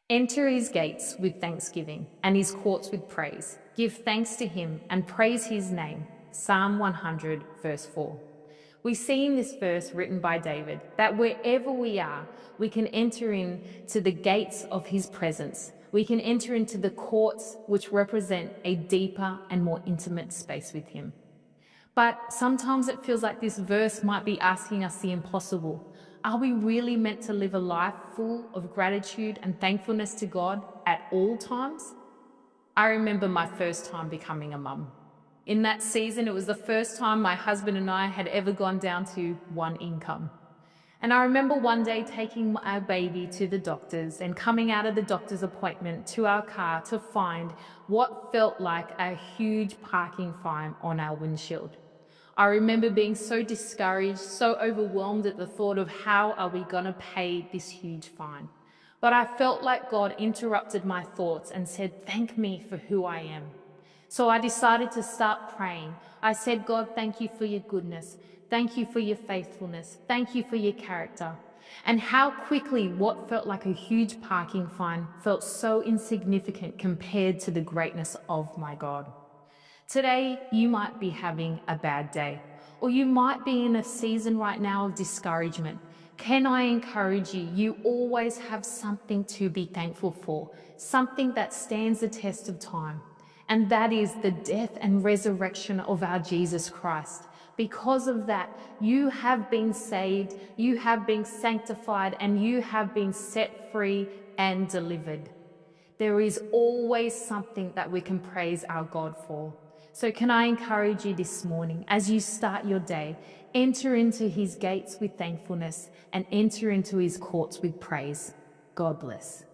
Enter his gates with thanksgiving and his courts with praise. Give thanks to him and praise his name. Psalm 100, verse 4. We see in this verse written by David that wherever we are, we can enter into the gates of his presence. We can enter into the courts which represent a deeper and more intimate space with him. But sometimes it feels like this verse might be asking us the impossible. Are we really meant to live a life full of gratitude and thankfulness to God at all times? I remember my first time becoming a mum. In that season, it was the first time my husband and I had ever gone down to one income. And I remember one day taking our baby to the doctors and coming out of the doctor's appointment to our car to find what felt like a huge parking fine on our windshield. I remember being so discouraged, so overwhelmed at the thought of how are we going to pay this huge fine. But I felt like God interrupted my thoughts and said, thank me for who I am. So I decided to start praying. I said, God, thank you for your goodness. Thank you for your faithfulness. Thank you for your character. And how quickly what felt like a huge parking fine felt so insignificant compared to the greatness of my God. Today, you might be having a bad day, or you might be in a season right now of discouragement. Can I encourage you? You always have something to be thankful for, something that stands the test of time. And that is the death and resurrection of our Jesus Christ. Because of that, you have been saved, you have been sanctified, and you have been set free and delivered. There is always something that we can praise our God for. So can I encourage you this morning, as you start your day, enter into his gates with thankfulness and enter into his courts with praise. God bless.